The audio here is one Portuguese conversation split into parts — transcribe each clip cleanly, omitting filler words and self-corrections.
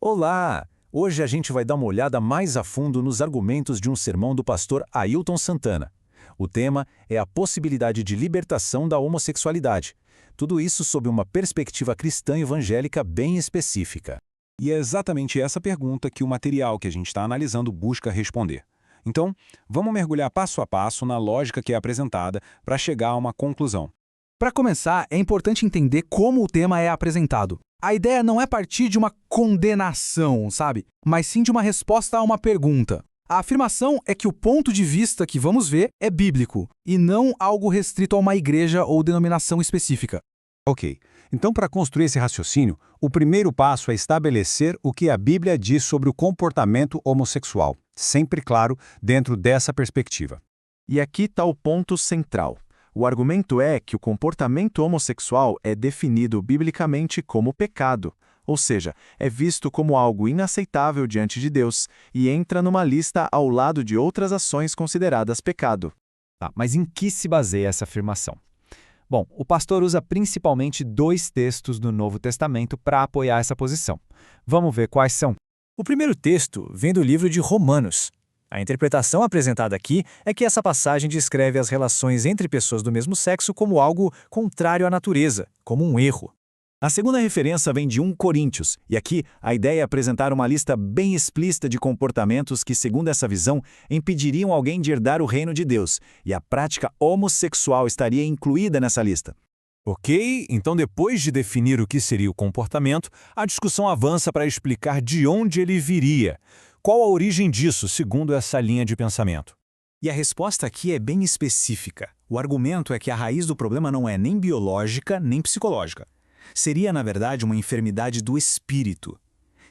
Olá! Hoje a gente vai dar uma olhada mais a fundo nos argumentos de um sermão do pastor Ailton Santana. O tema é a possibilidade de libertação da homossexualidade. Tudo isso sob uma perspectiva cristã evangélica bem específica. E é exatamente essa pergunta que o material que a gente está analisando busca responder. Então, vamos mergulhar passo a passo na lógica que é apresentada para chegar a uma conclusão. Para começar, é importante entender como o tema é apresentado. A ideia não é partir de uma condenação, sabe? Mas sim de uma resposta a uma pergunta. A afirmação é que o ponto de vista que vamos ver é bíblico, e não algo restrito a uma igreja ou denominação específica. Ok, então para construir esse raciocínio, o primeiro passo é estabelecer o que a Bíblia diz sobre o comportamento homossexual, sempre claro dentro dessa perspectiva. E aqui está o ponto central. O argumento é que o comportamento homossexual é definido biblicamente como pecado, ou seja, é visto como algo inaceitável diante de Deus e entra numa lista ao lado de outras ações consideradas pecado. Mas em que se baseia essa afirmação? Bom, o pastor usa principalmente dois textos do Novo Testamento para apoiar essa posição. Vamos ver quais são. O primeiro texto vem do livro de Romanos. A interpretação apresentada aqui é que essa passagem descreve as relações entre pessoas do mesmo sexo como algo contrário à natureza, como um erro. A segunda referência vem de 1 Coríntios, e aqui a ideia é apresentar uma lista bem explícita de comportamentos que, segundo essa visão, impediriam alguém de herdar o reino de Deus, e a prática homossexual estaria incluída nessa lista. Ok, então depois de definir o que seria o comportamento, a discussão avança para explicar de onde ele viria. Qual a origem disso, segundo essa linha de pensamento? E a resposta aqui é bem específica. O argumento é que a raiz do problema não é nem biológica, nem psicológica. Seria, na verdade, uma enfermidade do espírito.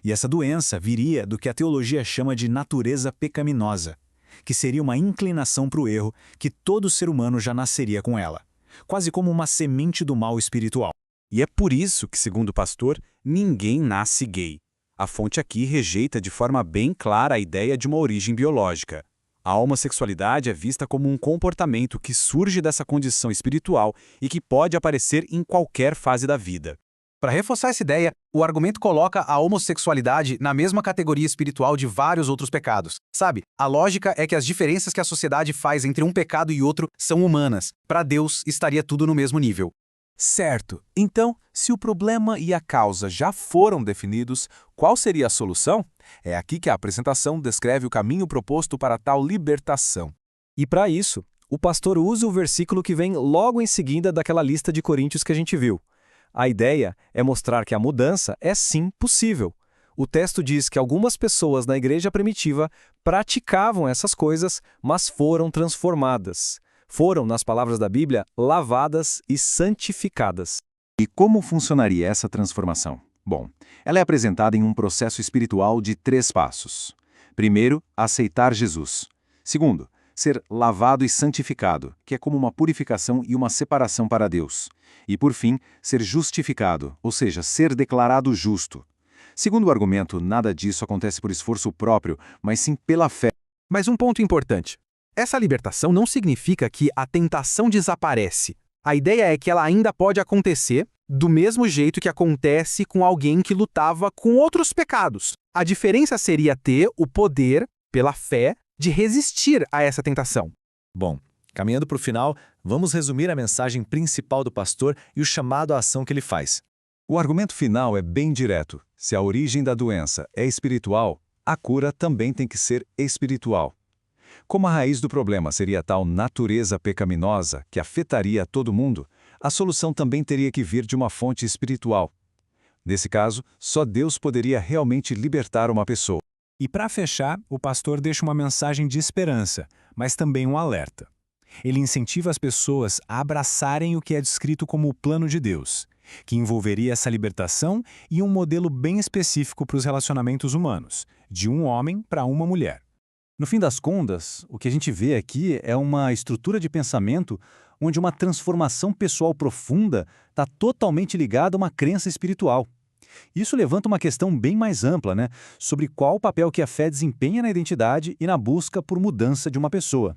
E essa doença viria do que a teologia chama de natureza pecaminosa, que seria uma inclinação para o erro que todo ser humano já nasceria com ela, quase como uma semente do mal espiritual. E é por isso que, segundo o pastor, ninguém nasce gay. A fonte aqui rejeita de forma bem clara a ideia de uma origem biológica. A homossexualidade é vista como um comportamento que surge dessa condição espiritual e que pode aparecer em qualquer fase da vida. Para reforçar essa ideia, o argumento coloca a homossexualidade na mesma categoria espiritual de vários outros pecados. Sabe, a lógica é que as diferenças que a sociedade faz entre um pecado e outro são humanas. Para Deus, estaria tudo no mesmo nível. Certo. Então, se o problema e a causa já foram definidos, qual seria a solução? É aqui que a apresentação descreve o caminho proposto para tal libertação. E para isso, o pastor usa o versículo que vem logo em seguida daquela lista de Coríntios que a gente viu. A ideia é mostrar que a mudança é sim possível. O texto diz que algumas pessoas na igreja primitiva praticavam essas coisas, mas foram transformadas. Foram, nas palavras da Bíblia, lavadas e santificadas. E como funcionaria essa transformação? Bom, ela é apresentada em um processo espiritual de 3 passos. Primeiro, aceitar Jesus. Segundo, ser lavado e santificado, que é como uma purificação e uma separação para Deus. E, por fim, ser justificado, ou seja, ser declarado justo. Segundo o argumento, nada disso acontece por esforço próprio, mas sim pela fé. Mas um ponto importante. Essa libertação não significa que a tentação desaparece. A ideia é que ela ainda pode acontecer do mesmo jeito que acontece com alguém que lutava com outros pecados. A diferença seria ter o poder, pela fé, de resistir a essa tentação. Bom, caminhando para o final, vamos resumir a mensagem principal do pastor e o chamado à ação que ele faz. O argumento final é bem direto. Se a origem da doença é espiritual, a cura também tem que ser espiritual. Como a raiz do problema seria tal natureza pecaminosa que afetaria todo mundo, a solução também teria que vir de uma fonte espiritual. Nesse caso, só Deus poderia realmente libertar uma pessoa. E para fechar, o pastor deixa uma mensagem de esperança, mas também um alerta. Ele incentiva as pessoas a abraçarem o que é descrito como o plano de Deus, que envolveria essa libertação e um modelo bem específico para os relacionamentos humanos, de um homem para uma mulher. No fim das contas, o que a gente vê aqui é uma estrutura de pensamento onde uma transformação pessoal profunda está totalmente ligada a uma crença espiritual. Isso levanta uma questão bem mais ampla, sobre qual o papel que a fé desempenha na identidade e na busca por mudança de uma pessoa.